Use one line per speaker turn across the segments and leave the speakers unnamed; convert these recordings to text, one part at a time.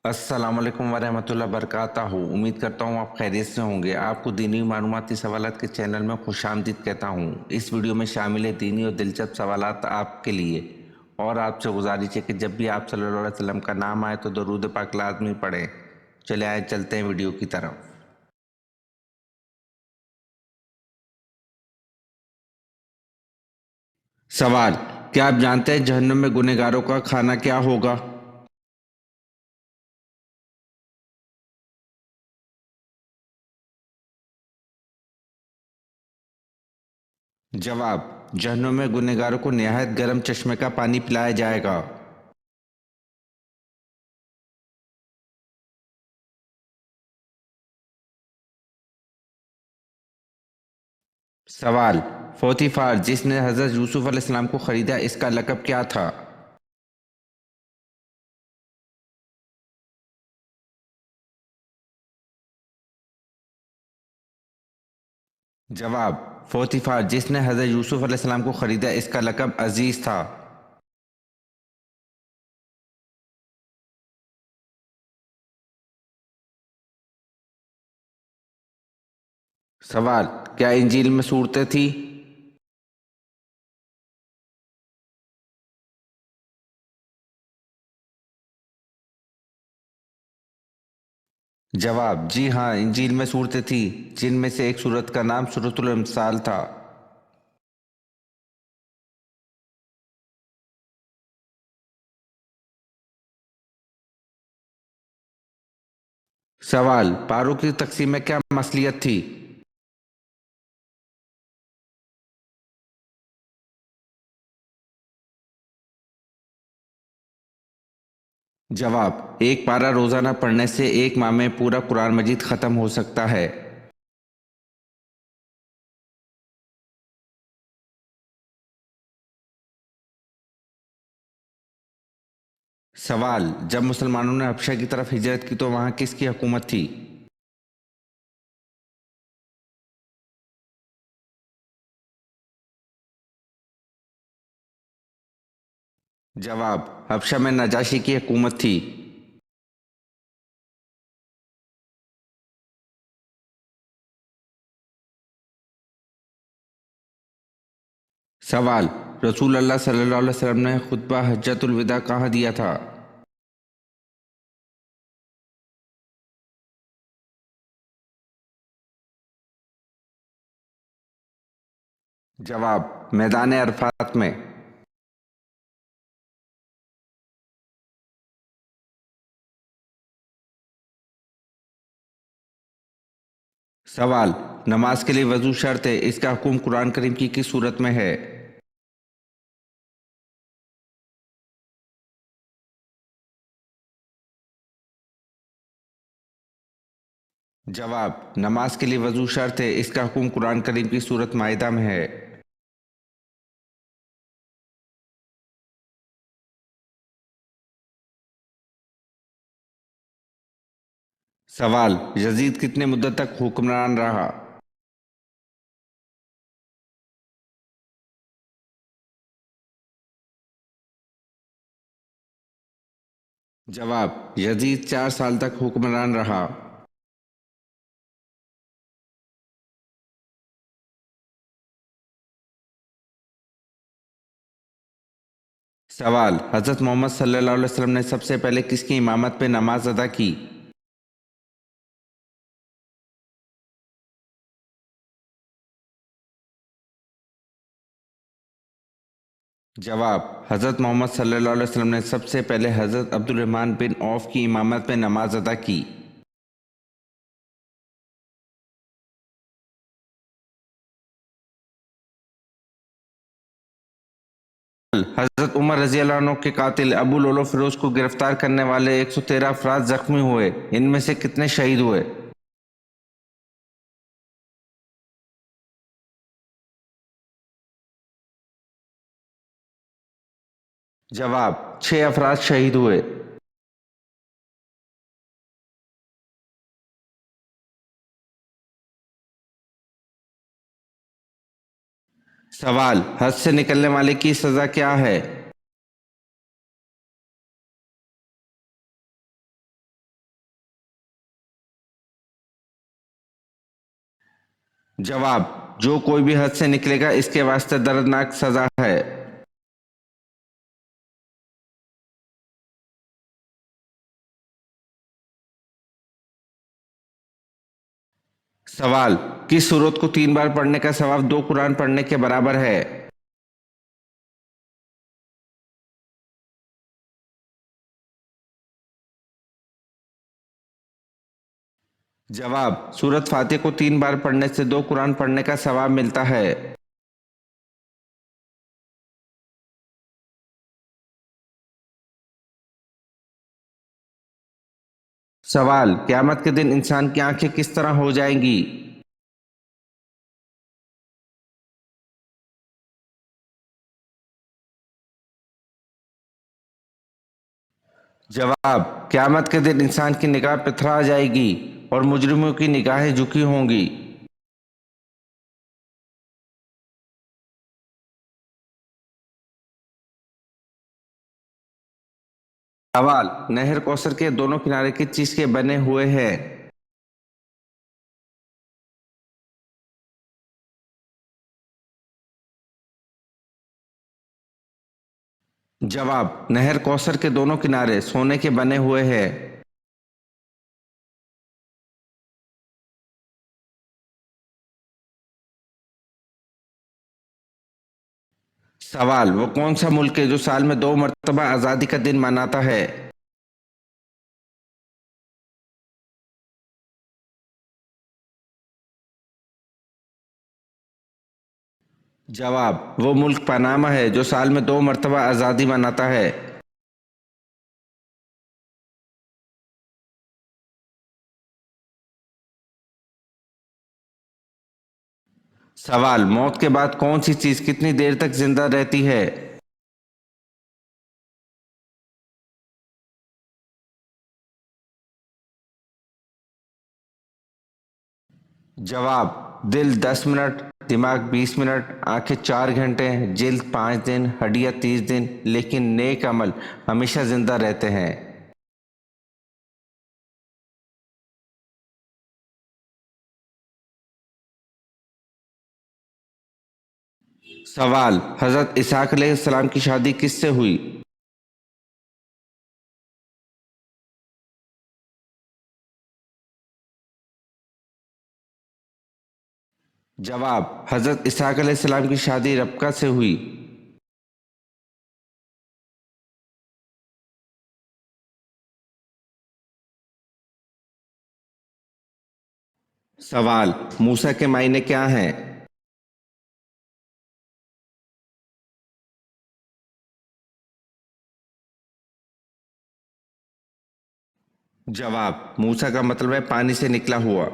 السلام علیکم ورحمۃ اللہ وبرکاتہ. امید کرتا ہوں آپ خیریت سے ہوں گے. آپ کو دینی معلوماتی سوالات کے چینل میں خوش آمدید کہتا ہوں. اس ویڈیو میں شامل ہے دینی اور دلچسپ سوالات آپ کے لیے، اور آپ سے گزارش ہے کہ جب بھی آپ صلی اللہ علیہ وسلم کا نام آئے تو درود پاک لازمی پڑھیں. چلے آئے چلتے ہیں ویڈیو کی طرف. سوال: کیا آپ جانتے ہیں جہنم میں گنہگاروں کا کھانا کیا ہوگا؟ جواب: جہنم میں گنہگاروں کو نہایت گرم چشمے کا پانی پلایا جائے گا. سوال: پوتیفار جس نے حضرت یوسف علیہ السلام کو خریدا، اس کا لقب کیا تھا؟ جواب: پوتیفار جس نے حضرت یوسف علیہ السلام کو خریدا، اس کا لقب عزیز تھا. سوال: کیا انجیل میں صورتیں تھیں؟ جواب: جی ہاں، انجیل میں صورتیں تھیں، جن میں سے ایک صورت کا نام سورۃ الانفال تھا. سوال: پاروں کی تقسیم میں کیا مصلیحت تھی؟ جواب: ایک پارہ روزانہ پڑھنے سے ایک ماہ میں پورا قرآن مجید ختم ہو سکتا ہے. سوال: جب مسلمانوں نے حبشہ کی طرف ہجرت کی تو وہاں کس کی حکومت تھی؟ جواب: حبشہ میں نجاشی کی حکومت تھی. سوال: رسول اللہ صلی اللہ علیہ وسلم نے خطبہ حجۃ الوداع کہاں دیا تھا؟ جواب: میدان عرفات میں. سوال: نماز کے لیے وضو شرط ہے، اس کا حکم قرآن کریم کی کس صورت میں ہے؟ جواب: نماز کے لیے وضو شرط ہے، اس کا حکم قرآن کریم کی سورۃ مائدہ میں ہے. سوال: یزید کتنے مدت تک حکمران رہا؟ جواب: یزید 4 سال تک حکمران رہا. سوال: حضرت محمد صلی اللہ علیہ وسلم نے سب سے پہلے کس کی امامت پہ نماز ادا کی؟ جواب: حضرت محمد صلی اللہ علیہ وسلم نے سب سے پہلے حضرت عبد الرحمن بن عوف کی امامت پہ نماز ادا کی. حضرت عمر رضی اللہ عنہ کے قاتل ابو لولو فیروز کو گرفتار کرنے والے 113 افراد زخمی ہوئے، ان میں سے کتنے شہید ہوئے؟ جواب: 6 افراد شہید ہوئے. سوال: حد سے نکلنے والے کی سزا کیا ہے؟ जवाब, जो कोई भी हद से निकलेगा इसके वास्ते दर्दनाक सजा है। सवाल, किस सूरत को 3 बार पढ़ने का सवाब 2 कुरान पढ़ने के बराबर है? जवाब, सूरत फातिह को 3 बार पढ़ने से 2 कुरान पढ़ने का सवाब मिलता है। सवाल, क़यामत के दिन इंसान की आंखें किस तरह हो जाएंगी? जवाब, क़यामत के दिन इंसान की निगाह पथरा जाएगी और मुजरिमों की निगाहें झुकी होंगी। सवाल, नहर कौसर के दोनों किनारे किस चीज के बने हुए हैं? जवाब, नहर कौसर के दोनों किनारे सोने के बने हुए हैं। सवाल, वो कौन सा मुल्क है जो साल में 2 मरतबा आज़ादी का दिन मनाता है? जवाब, वो मुल्क पनामा है जो साल में 2 मरतबा आज़ादी मनाता है। सवाल, मौत के बाद कौन सी चीज कितनी देर तक जिंदा रहती है? जवाब, दिल 10 मिनट, दिमाग 20 मिनट, आंखें 4 घंटे, जिल्द 5 दिन, हड्डियां 30 दिन, लेकिन नेक अमल हमेशा जिंदा रहते हैं। सवाल, हजरत इसहाक अलैहिस्सलाम की शादी किससे हुई? जवाब, हजरत इसहाक अलैहिस्सलाम की शादी रबका से हुई। सवाल, मूसा के मायने क्या हैं? जवाब, मूसा का मतलब है पानी से निकला हुआ।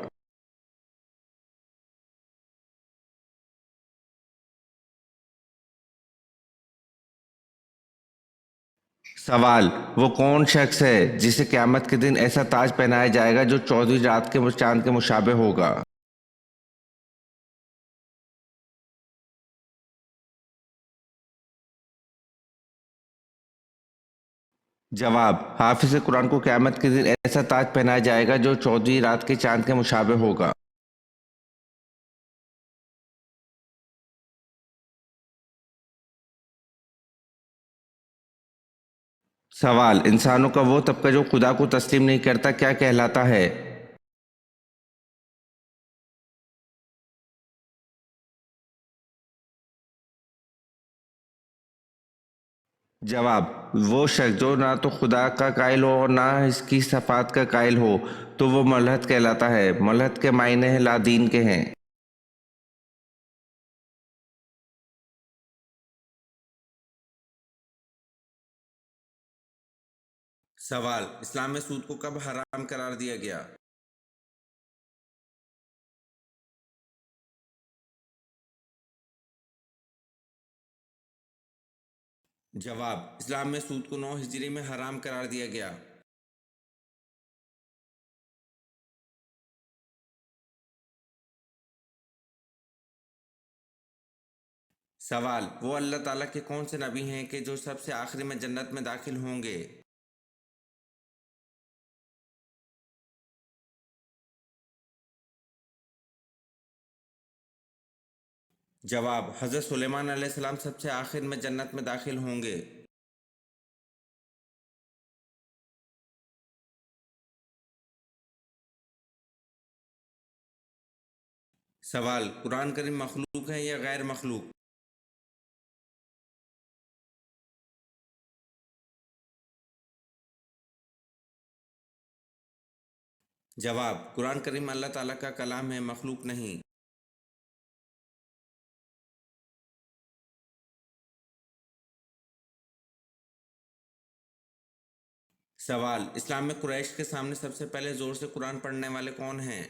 सवाल, वो कौन शख्स है जिसे क़यामत के दिन ऐसा ताज पहनाया जाएगा जो 14वीं रात के चांद के मुशाबे होगा? जवाब, हाफिज कुरान को क़यामत के दिन ऐसा ताज पहनाया जाएगा जो 14वीं रात के चांद के मुशाबे होगा। सवाल, इंसानों का वो तबका जो खुदा को तस्लीम नहीं करता क्या कहलाता है? जवाब, वो शख्स जो ना तो खुदा का कायल हो और ना इसकी सफ़ात का कायल हो तो वो मलहद कहलाता है। मलहद के मायने हैं लादीन के हैं। सवाल, इस्लाम में सूद को कब हराम करार दिया गया? जवाब, इस्लाम में सूद को 9 हिजरी में हराम करार दिया गया। सवाल, वो अल्लाह ताला के कौन से नबी हैं कि जो सबसे आखिरी में जन्नत में दाखिल होंगे? जवाब, हज़रत सुलेमान अलैहिस्सलाम सबसे आखिर में जन्नत में दाखिल होंगे। सवाल, कुरान करीम मखलूक है या गैर मखलूक? जवाब, कुरान करीम अल्लाह ताला का कलाम है, मखलूक नहीं। सवाल, इस्लाम में कुरैश के सामने सबसे पहले जोर से कुरान पढ़ने वाले कौन हैं?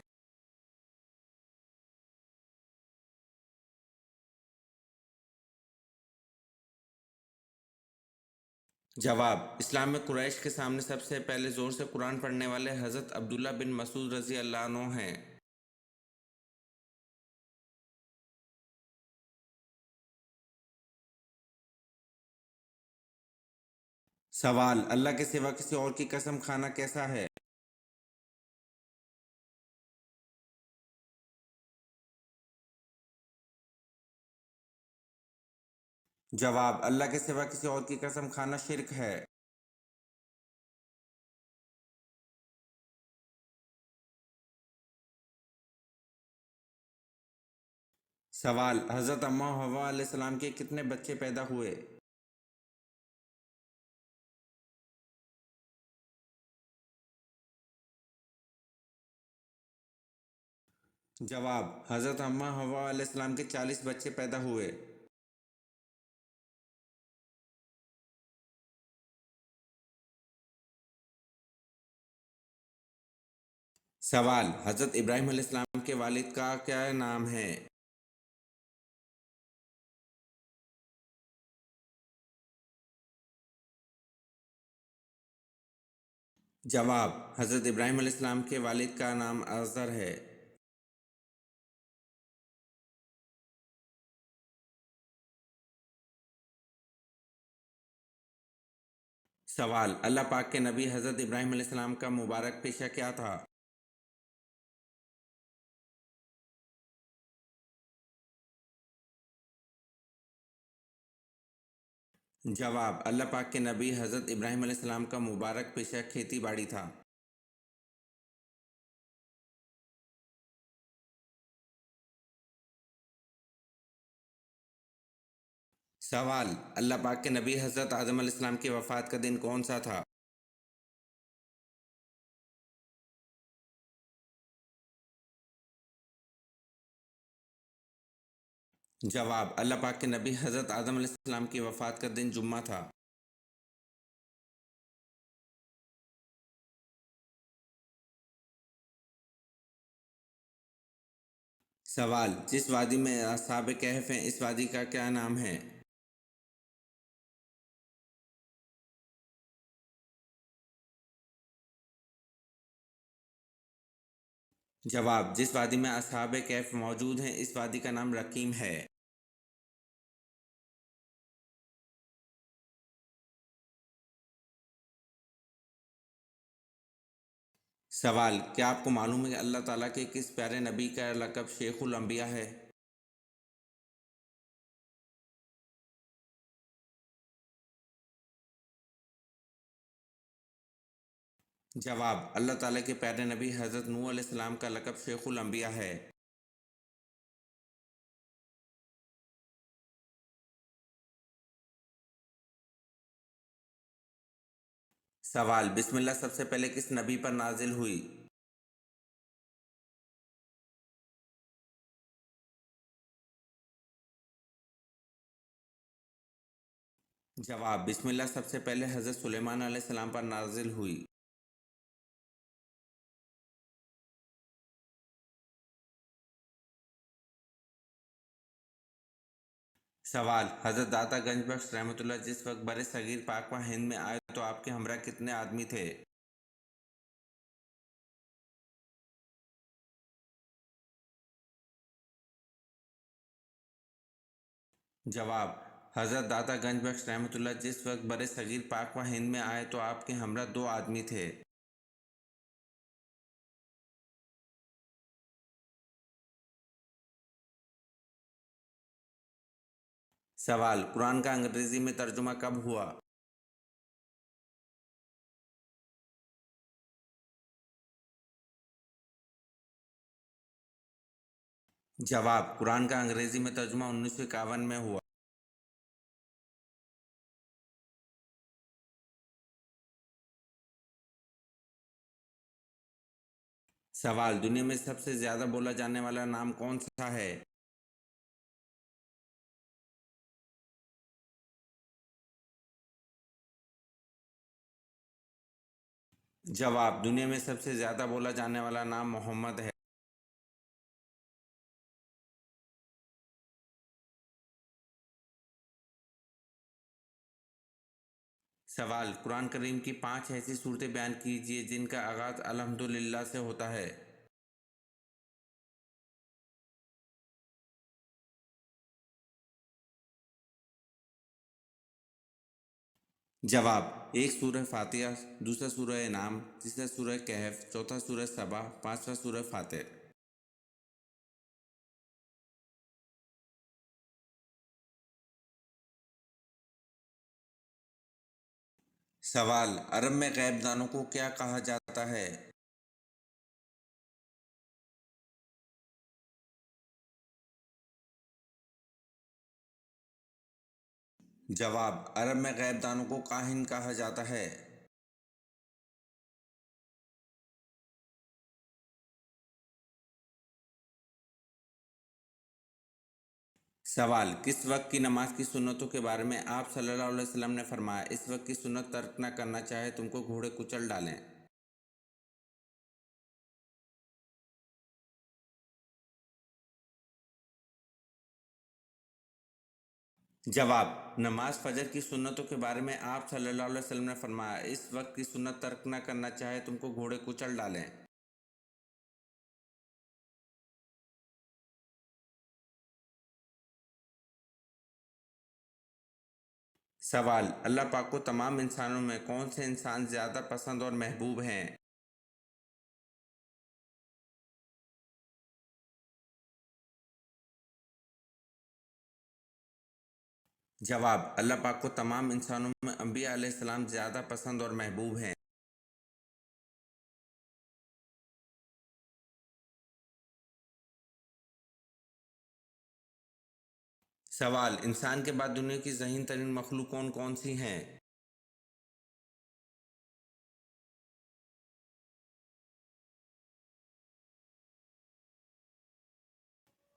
जवाब, इस्लाम में कुरैश के सामने सबसे पहले जोर से कुरान पढ़ने वाले हज़रत अब्दुल्ला बिन मसूद रज़ी अल्लाह अन्हु हैं। सवाल, अल्लाह के सिवा किसी और की कसम खाना कैसा है? जवाब, अल्लाह के सिवा किसी और की कसम खाना शिर्क है। सवाल, हज़रत अम्मा हव्वा अलैहिस्सलाम के कितने बच्चे पैदा हुए? जवाब, हज़रत अम्मा हव्वा अलैहिस्सलाम के 40 बच्चे पैदा हुए। सवाल, हज़रत इब्राहीम अलैहिस्सलाम के वालिद का क्या नाम है? जवाब, हज़रत इब्राहीम अलैहिस्सलाम के वालिद का नाम अज़र है। सवाल, अल्लाह पाक के नबी हज़रत इब्राहीम अलैहिस्सलाम का मुबारक पेशा क्या था? जवाब, अल्लाह पाक के नबी हज़रत इब्राहीम अलैहिस्सलाम का मुबारक पेशा खेती बाड़ी था। सवाल, अल्लाह पाक के नबी हज़रत आदम अलैहिस्सलाम की वफ़ात का दिन कौन सा था? जवाब, अल्लाह पाक के नबी हज़रत आदम अलैहिस्सलाम की वफ़ात का दिन जुम्मा था। सवाल, जिस वादी में असहाब कहफ हैं, इस वादी का क्या नाम है? जवाब, जिस वादी में असहाब कहफ मौजूद हैं, इस वादी का नाम रकीम है। सवाल, क्या आपको मालूम है कि अल्लाह ताला के किस प्यारे नबी का लक़ब शेखुल अंबिया है? जवाब, अल्लाह ताला के प्यारे नबी हज़रत नूह अलैहिस्सलाम का लक़ब शेखुल अंबिया है। सवाल, बिस्मिल्लाह सबसे पहले किस नबी पर नाजिल हुई? जवाब, बिस्मिल्लाह सबसे पहले हज़रत सुलेमान अलैहिस्सलाम पर नाजिल हुई। सवाल, हज़रत दाता गंज बख्श रहमतुल्लाह जिस वक्त बरे सगीर पाक व हिंद में आए तो आपके हमरा कितने आदमी थे? जवाब, हज़रत दाता गंज बख्श रहमतुल्लाह जिस वक्त बरे सगीर पाक व हिंद में आए तो आपके हमरा 2 आदमी थे। सवाल, कुरान का अंग्रेजी में तर्जुमा कब हुआ? जवाब, कुरान का अंग्रेजी में तर्जुमा 1951 में हुआ। सवाल, दुनिया में सबसे ज्यादा बोला जाने वाला नाम कौन सा है? जवाब, दुनिया में सबसे ज्यादा बोला जाने वाला नाम मोहम्मद है। सवाल, कुरान करीम की 5 ऐसी सूरतें बयान कीजिए जिनका आगाज अल्हम्दुलिल्लाह से होता है। जवाब, एक सूरह फातिहा, दूसरा सूरह इनाम, तीसरा सूरह कहफ, चौथा सूरह सबा, पांचवा सूरह फातिर। सवाल, अरब में गैब दानों को क्या कहा जाता है? जवाब, अरब में गैब दानों को काहिन कहा जाता है। सवाल, किस वक्त की नमाज की सुन्नतों के बारे में आप सल्लल्लाहु अलैहि वसल्लम ने फरमाया, इस वक्त की सुन्नत तर्क न करना चाहे तुमको घोड़े कुचल डालें? जवाब, नमाज फजर की सुन्नतों के बारे में आप सल्लल्लाहु अलैहि वसल्लम ने फरमाया, इस वक्त की सुन्नत तर्क न करना चाहे तुमको घोड़े कुचल डालें। सवाल, अल्लाह पाक को तमाम इंसानों में कौन से इंसान ज़्यादा पसंद और महबूब हैं? जवाब, अल्लाह पाक को तमाम इंसानों में अंबिया अलैहिस्सलाम ज़्यादा पसंद और महबूब हैं। सवाल, इंसान के बाद दुनिया की ज़हीन तरीन मखलूक कौन कौन सी हैं?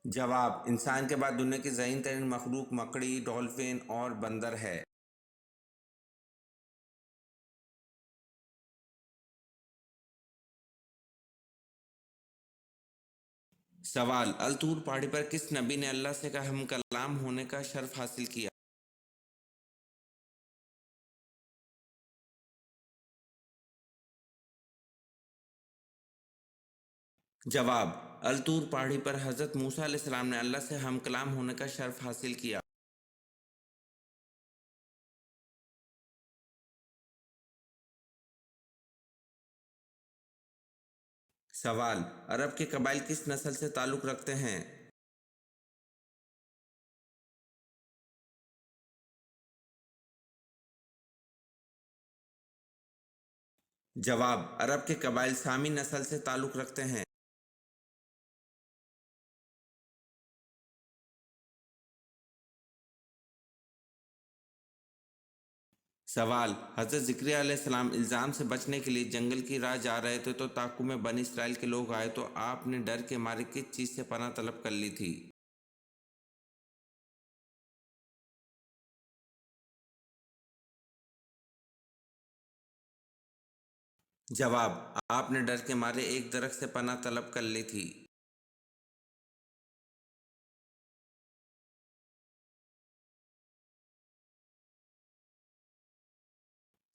जवाब, इंसान के बाद दुनिया की ज़हीन तरीन मखलूक मकड़ी, डॉल्फिन और बंदर है। सवाल, अल तूर पहाड़ी पर किस नबी ने अल्लाह से का हम कलाम होने का शर्फ हासिल किया? जवाब, अल तूर पहाड़ी पर हज़रत मूसा अलैहिस्सलाम ने अल्लाह से हम कलाम होने का शर्फ हासिल किया। सवाल, अरब के कबाइल किस नस्ल से ताल्लुक़ रखते हैं? जवाब, अरब के कबाइल सामी नस्ल से ताल्लुक़ रखते हैं। सवाल, हज़रत ज़िक्रिया अलैहिस्सलाम इल्ज़ाम से बचने के लिए जंगल की राह जा रहे थे तो ताक़ू में बनी इसराइल के लोग आए तो आपने डर के मारे किस चीज़ से पनाह तलब कर ली थी? जवाब, आपने डर के मारे एक दरख्त से पनाह तलब कर ली थी।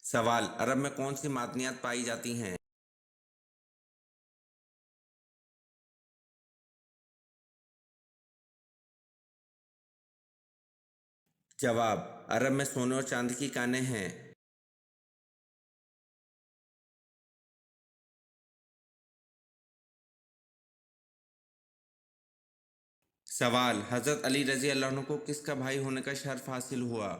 सवाल, अरब में कौन सी मादनियात पाई जाती हैं? जवाब, अरब में सोने और चांदी की कानें हैं। सवाल, हजरत अली रजी अल्लाह अन्हु को किसका भाई होने का शर्फ हासिल हुआ?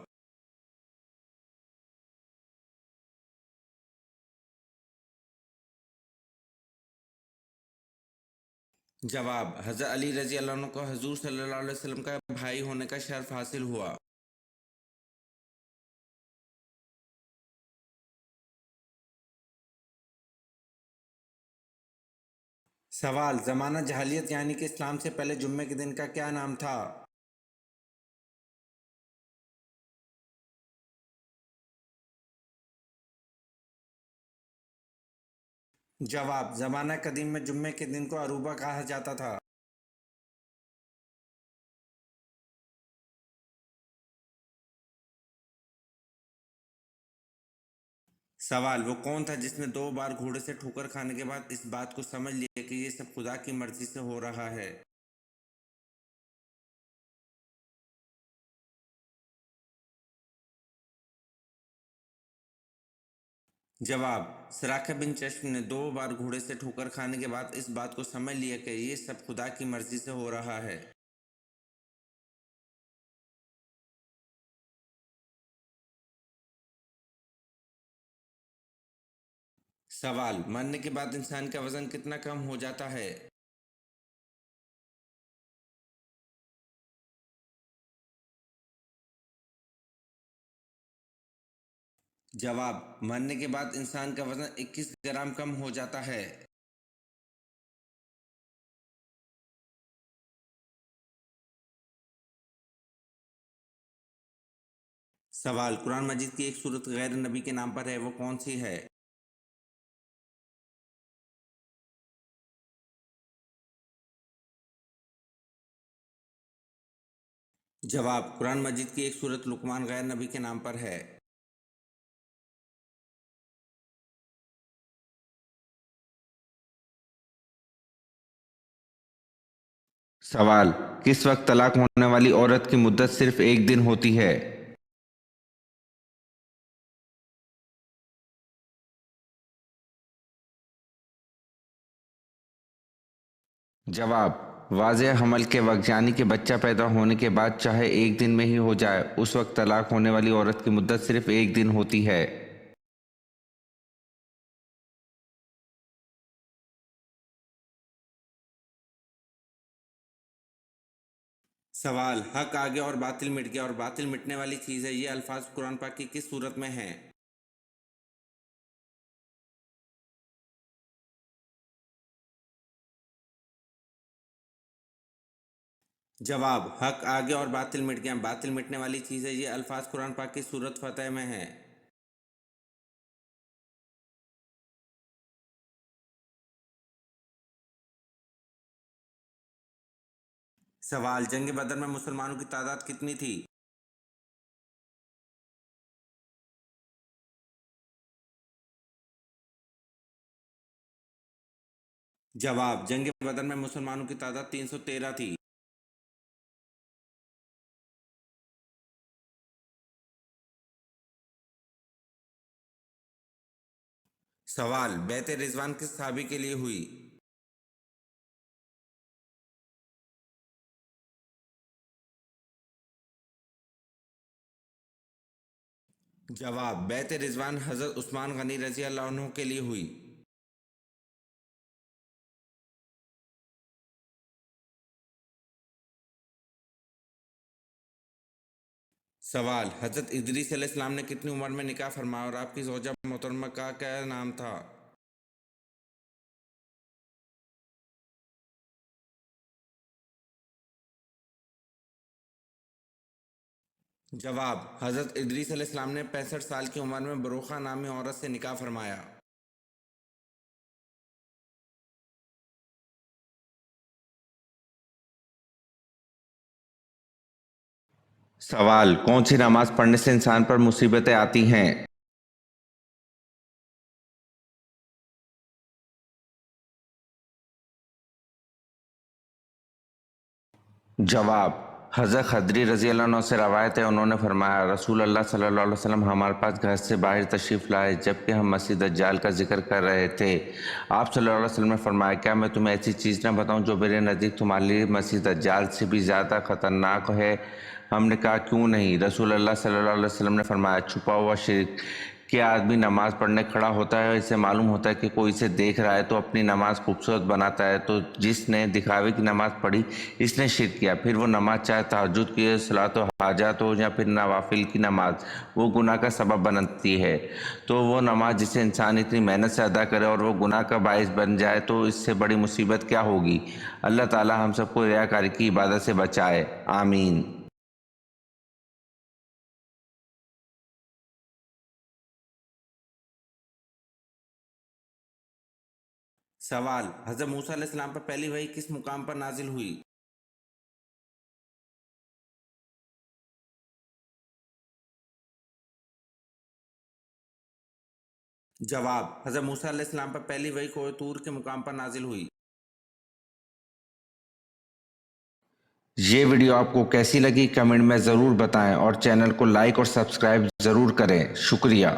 जवाब, हजरत अली रजी अल्लाह अन्हु को हुजूर सल्लल्लाहु अलैहि वसल्लम का भाई होने का शर्फ हासिल हुआ। सवाल, ज़माना जहालियत यानी कि इस्लाम से पहले जुम्मे के दिन का क्या नाम था? जवाब, ज़माना कदीम में जुम्मे के दिन को अरूबा कहा जाता था। सवाल, वो कौन था जिसने 2 बार घोड़े से ठोकर खाने के बाद इस बात को समझ लिया कि ये सब खुदा की मर्जी से हो रहा है? जवाब, सराखा बिन चश्म ने 2 बार घोड़े से ठोकर खाने के बाद इस बात को समझ लिया कि ये सब खुदा की मर्जी से हो रहा है। सवाल, मरने के बाद इंसान का वजन कितना कम हो जाता है? जवाब, मरने के बाद इंसान का वजन 21 ग्राम कम हो जाता है। सवाल, कुरान मजीद की एक सूरत गैर नबी के नाम पर है, वो कौन सी है? जवाब, कुरान मजीद की एक सूरत लुकमान गैर नबी के नाम पर है। सवाल, किस वक्त तलाक होने वाली औरत की मुद्दत सिर्फ 1 दिन होती है? जवाब, वाज़ेह हमल के वक्त यानी कि बच्चा पैदा होने के बाद चाहे 1 दिन में ही हो जाए, उस वक्त तलाक होने वाली औरत की मुद्दत सिर्फ 1 दिन होती है। सवाल, हक आ गया और बातिल मिट गया और बातिल मिटने वाली चीज़ है, ये अल्फाज कुरान पाक की किस सूरत में हैं? जवाब, हक आ गया और बातिल मिट गया, बातिल मिटने वाली चीज़ है, ये अल्फाज कुरान पाक की सूरत फतह में है। सवाल, जंग बदर में मुसलमानों की तादाद कितनी थी? जवाब, जंग बदर में मुसलमानों की तादाद 313 थी। सवाल, बैत रिजवान किस सहाबी के लिए हुई? जवाब, बैत रिजवान हज़रत उस्मान गनी रजी अल्लाह अन्हु के लिए हुई। सवाल, हज़रत इदरीस अलैहिस्सलाम ने कितनी उम्र में निकाह फरमाया और आपकी ज़ौजा मोहतरमा का क्या नाम था? जवाब, हज़रत इदरीस अलैहिस्सलाम ने 65 साल की उम्र में बरोखा नामी औरत से निकाह फरमाया। सवाल, कौन सी नमाज पढ़ने से इंसान पर मुसीबतें आती हैं? जवाब, حضرت خدری رضی اللہ عنہ سے روایت ہے، انہوں نے فرمایا رسول اللہ صلی اللہ علیہ وسلم ہمارے پاس گھر سے باہر تشریف لائے جبکہ ہم مسیح دجال کا ذکر کر رہے تھے۔ آپ صلی اللہ علیہ وسلم نے فرمایا کیا میں تمہیں ایسی چیز نہ بتاؤں جو میرے نزدیک تمہارے لیے مسیح دجال سے بھی زیادہ خطرناک ہے؟ ہم نے کہا کیوں نہیں؟ رسول اللہ صلی اللہ علیہ وسلم نے فرمایا چھپا ہوا شرک۔ کیا آدمی نماز پڑھنے کھڑا ہوتا ہے اور اسے معلوم ہوتا ہے کہ کوئی اسے دیکھ رہا ہے تو اپنی نماز خوبصورت بناتا ہے، تو جس نے دکھاوے کی نماز پڑھی اس نے شرک کیا۔ پھر وہ نماز چاہے تہجد کی صلاۃ و حاجات ہو یا پھر نوافل کی نماز، وہ گناہ کا سبب بنتی ہے۔ تو وہ نماز جسے انسان اتنی محنت سے ادا کرے اور وہ گناہ کا باعث بن جائے تو اس سے بڑی مصیبت کیا ہوگی؟ اللہ تعالی ہم سب کو ریاکاری کی عبادت سے بچائے، آمین۔ سوال: حضرت موسیٰ علیہ السلام پر پہلی وحی کس مقام پر نازل ہوئی؟ جواب: حضرت موسیٰ علیہ السلام پر پہلی وحی کوہ طور کے مقام پر نازل ہوئی۔ یہ ویڈیو آپ کو کیسی لگی کمنٹ میں ضرور بتائیں اور چینل کو لائک اور سبسکرائب ضرور کریں، شکریہ۔